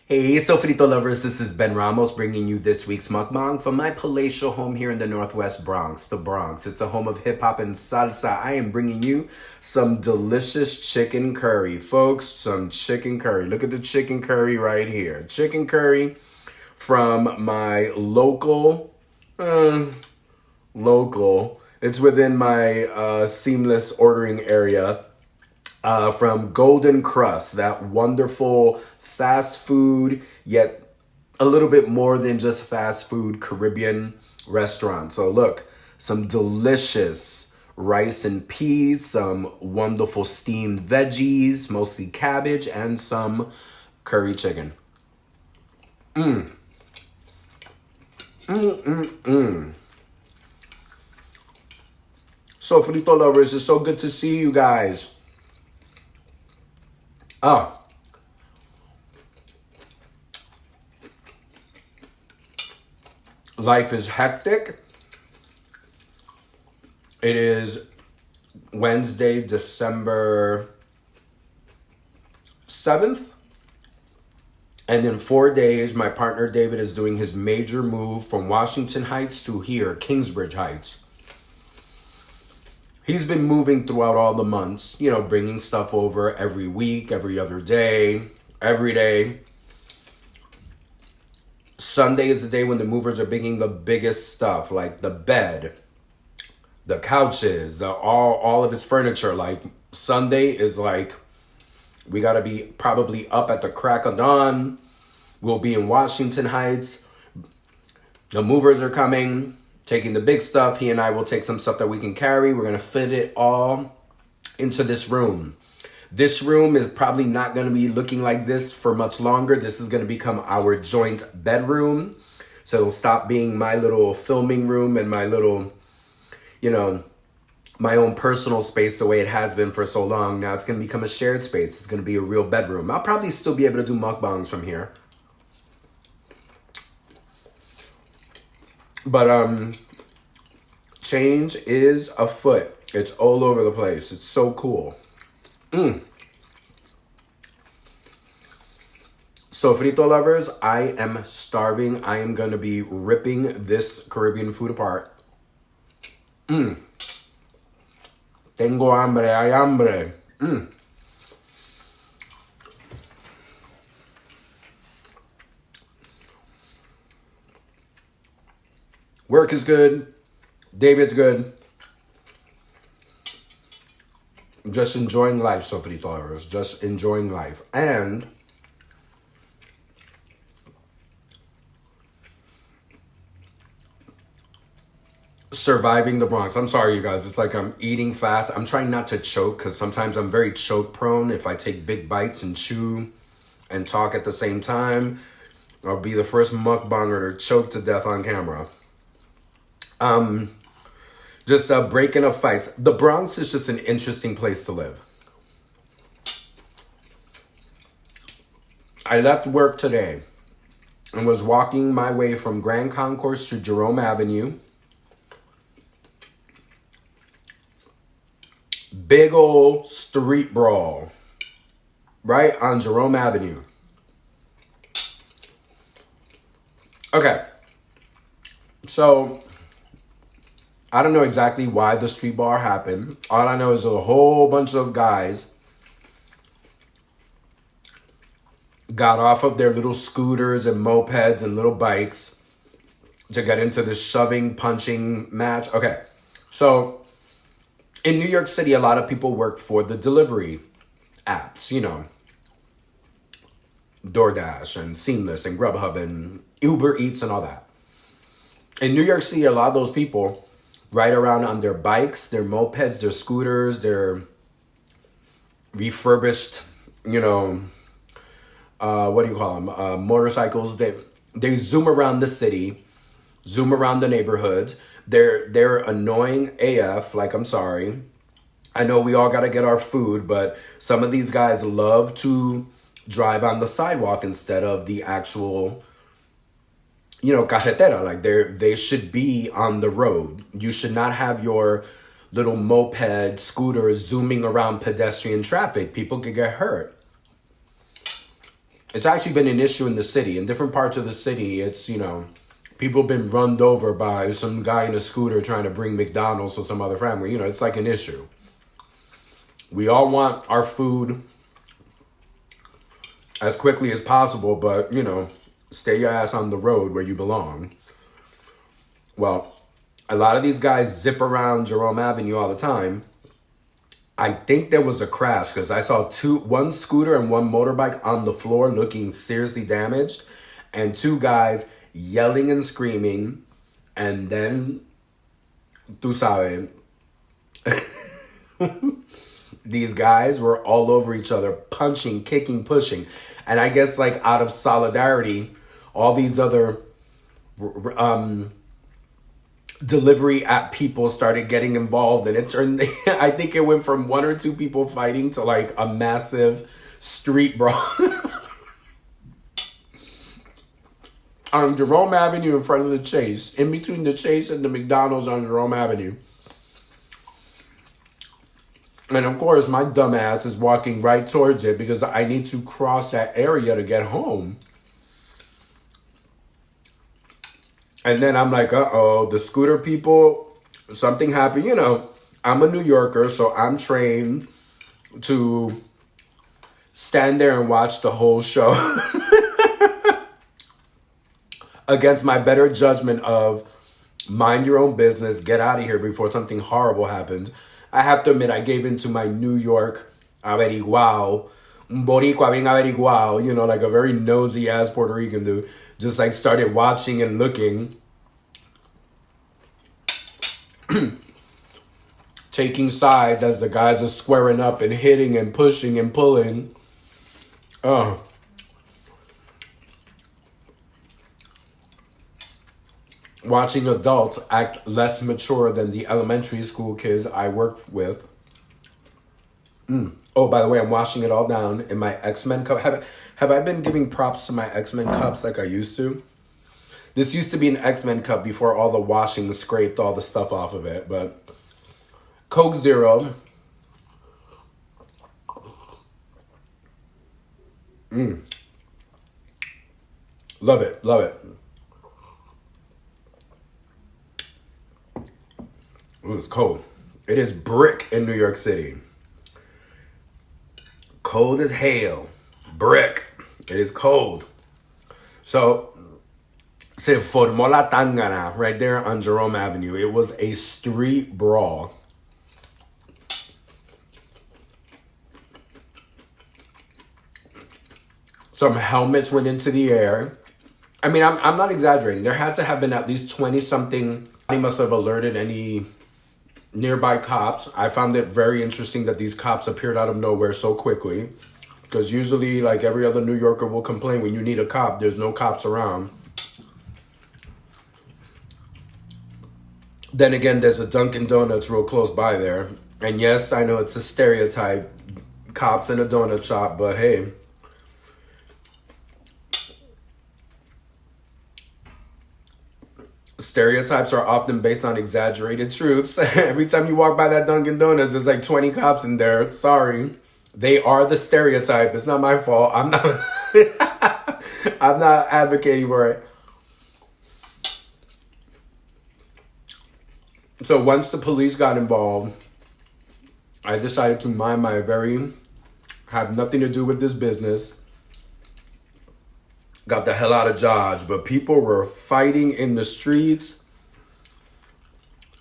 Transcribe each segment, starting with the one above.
Hey, Sofrito lovers, this is Ben Ramos bringing you this week's mukbang from my palatial home here in the Northwest Bronx, the Bronx. It's a home of hip hop and salsa. I am bringing you some delicious chicken curry. Folks, some chicken curry. Look at the chicken curry right here. Chicken curry from my local, it's within my seamless ordering area. From Golden Crust, that wonderful fast food, yet a little bit more than just fast food Caribbean restaurant. So look, some delicious rice and peas, some wonderful steamed veggies, mostly cabbage, and some curry chicken. So frito lovers, it's so good to see you guys. Life is hectic. It is Wednesday, December 7th. And in 4 days, my partner David is doing his major move from Washington Heights to here, Kingsbridge Heights. He's been moving throughout all the months, bringing stuff over every week, every other day, every day. Sunday is the day when the movers are bringing the biggest stuff, like the bed, the couches, all of his furniture. Like Sunday is like, we got to be probably up at the crack of dawn. We'll be in Washington Heights. The movers are coming, taking the big stuff. He and I will take some stuff that we can carry. We're going to fit it all into this room. This room is probably not going to be looking like this for much longer. This is going to become our joint bedroom. So it'll stop being my little filming room and my little, my own personal space the way it has been for so long. Now it's going to become a shared space. It's going to be a real bedroom. I'll probably still be able to do mukbangs from here. But change is afoot. It's all over the place. It's so cool. So frito lovers, I am starving. I am going to be ripping this Caribbean food apart. Tengo hambre, hay hambre. Work is good. David's good. Just enjoying life, so frito lovers. Just enjoying life. And surviving the Bronx. I'm sorry, you guys. It's like I'm eating fast. I'm trying not to choke because sometimes I'm very choke prone. If I take big bites and chew and talk at the same time, I'll be the first mukbanger to choke to death on camera. Just breaking up fights. The Bronx is just an interesting place to live. I left work today and was walking my way from Grand Concourse to Jerome Avenue. Big old street brawl right on Jerome Avenue. Okay. So I don't know exactly why the street brawl happened. All I know is a whole bunch of guys got off of their little scooters and mopeds and little bikes to get into this shoving, punching match. Okay. So in New York City, a lot of people work for the delivery apps, DoorDash and Seamless and Grubhub and Uber Eats and all that. In New York City, a lot of those people ride around on their bikes, their mopeds, their scooters, their refurbished, motorcycles. They zoom around the city, zoom around the neighborhoods. They're annoying AF, like I'm sorry. I know we all gotta get our food, but some of these guys love to drive on the sidewalk instead of the actual, carretera. Like they should be on the road. You should not have your little moped, scooter zooming around pedestrian traffic. People could get hurt. It's actually been an issue in the city. In different parts of the city, it's, people been run over by some guy in a scooter trying to bring McDonald's to some other family. It's like an issue. We all want our food as quickly as possible, but, stay your ass on the road where you belong. Well, a lot of these guys zip around Jerome Avenue all the time. I think there was a crash because I saw one scooter and one motorbike on the floor looking seriously damaged, and two guys yelling and screaming, and then, tú sabes, these guys were all over each other, punching, kicking, pushing. And I guess, like, out of solidarity, all these other delivery app people started getting involved, and it turned, I think it went from one or two people fighting to, like, a massive street brawl. On Jerome Avenue in front of the Chase, in between the Chase and the McDonald's on Jerome Avenue. And of course, my dumb ass is walking right towards it because I need to cross that area to get home. And then I'm like, uh-oh, the scooter people, something happened. I'm a New Yorker, so I'm trained to stand there and watch the whole show. Against my better judgment of mind your own business, get out of here before something horrible happens. I have to admit, I gave into my New York averiguao, un boricua bien averiguao, like a very nosy ass Puerto Rican dude. Just like started watching and looking. Taking sides as the guys are squaring up and hitting and pushing and pulling. Watching adults act less mature than the elementary school kids I work with. Oh, by the way, I'm washing it all down in my X-Men cup. Have I been giving props to my X-Men cups like I used to? This used to be an X-Men cup before all the washing scraped all the stuff off of it. But Coke Zero. Love it, love it. Ooh, it's cold. It is brick in New York City. Cold as hell. Brick. It is cold. So, se formó la tangana right there on Jerome Avenue. It was a street brawl. Some helmets went into the air. I mean, I'm not exaggerating. There had to have been at least 20-something. He must have alerted any nearby cops. I found it very interesting that these cops appeared out of nowhere so quickly. Because usually, like every other New Yorker will complain, when you need a cop, there's no cops around. Then again, there's a Dunkin' Donuts real close by there. And yes, I know it's a stereotype, cops in a donut shop, but hey. Stereotypes are often based on exaggerated truths. Every time you walk by that Dunkin' Donuts, there's like 20 cops in there. Sorry. They are the stereotype. It's not my fault. I'm not I'm not advocating for it. So once the police got involved, I decided to mind my have nothing to do with this business. Got the hell out of Dodge, but people were fighting in the streets.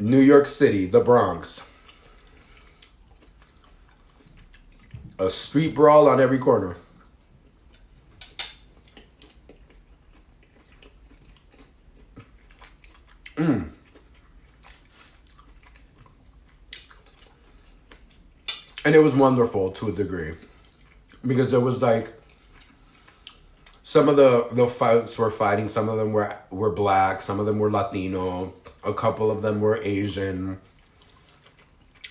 New York City, the Bronx. A street brawl on every corner. And it was wonderful to a degree. Because it was like, some of the folks were fighting. Some of them were black. Some of them were Latino. A couple of them were Asian.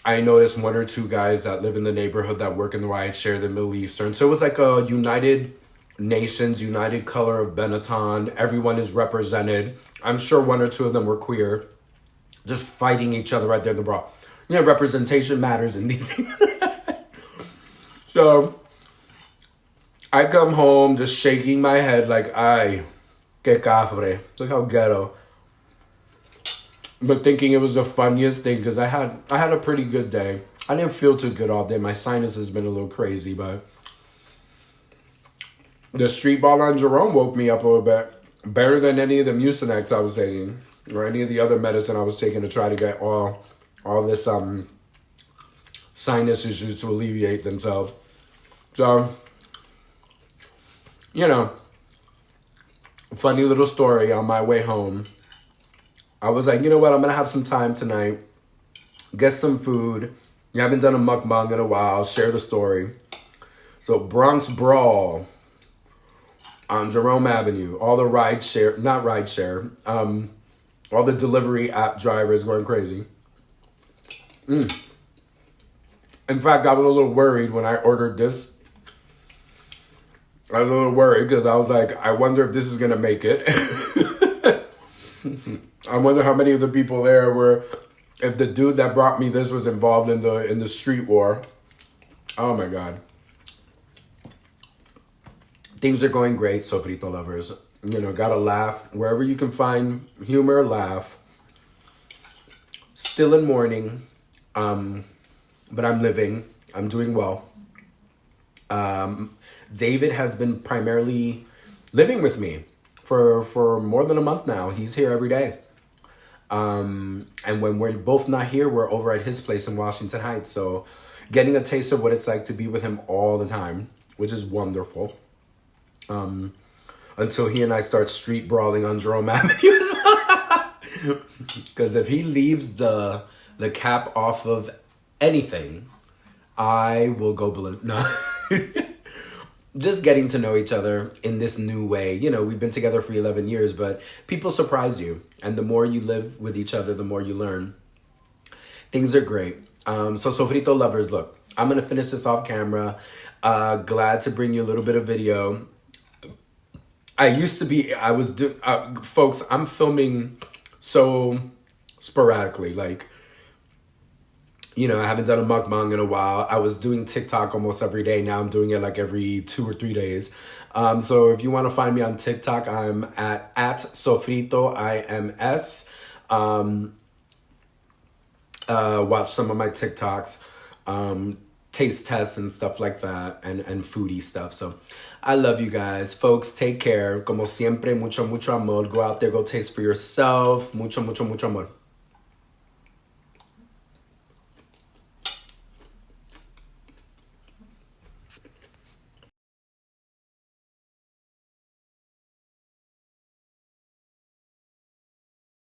I noticed one or two guys that live in the neighborhood that work in the riot share the Middle Eastern. So it was like a United Nations, United Color of Benetton. Everyone is represented. I'm sure one or two of them were queer. Just fighting each other right there in the brawl. Representation matters in these. So I come home just shaking my head like, ay, que cafre. Look how ghetto. But thinking it was the funniest thing because I had a pretty good day. I didn't feel too good all day. My sinus has been a little crazy, but the street ball on Jerome woke me up a little bit. Better than any of the Mucinex I was taking or any of the other medicine I was taking to try to get all this sinus issues to alleviate themselves. So, you know, funny little story on my way home. I was like, you know what? I'm going to have some time tonight. Get some food. You haven't done a mukbang in a while. Share the story. So Bronx Brawl on Jerome Avenue. All the all the delivery app drivers going crazy. In fact, I was a little worried when I ordered this. I was a little worried because I was like, I wonder if this is going to make it. I wonder how many of the people there were, if the dude that brought me this was involved in the street war. Oh my God. Things are going great, Sofrito lovers. You know, gotta laugh. Wherever you can find humor, laugh. Still in mourning. But I'm living. I'm doing well. David has been primarily living with me for more than a month now. He's here every day. And when we're both not here, we're over at his place in Washington Heights. So getting a taste of what it's like to be with him all the time, which is wonderful. Until he and I start street brawling on Jerome Avenue as well. Because if he leaves the cap off of anything, I will go ballistic. No. Just getting to know each other in this new way. You know, we've been together for 11 years, but people surprise you. And the more you live with each other, the more you learn. Things are great. So Sofrito lovers, look, I'm going to finish this off camera. Glad to bring you a little bit of video. Folks, I'm filming so sporadically. Like, you know, I haven't done a mukbang in a while. I was doing TikTok almost every day. Now I'm doing it like every 2 or 3 days. So if you want to find me on TikTok, I'm at Sofrito IMS. Watch some of my TikToks, taste tests and stuff like that, and foodie stuff. So I love you guys. Folks, take care. Como siempre, mucho, mucho amor. Go out there, go taste for yourself. Mucho, mucho, mucho amor.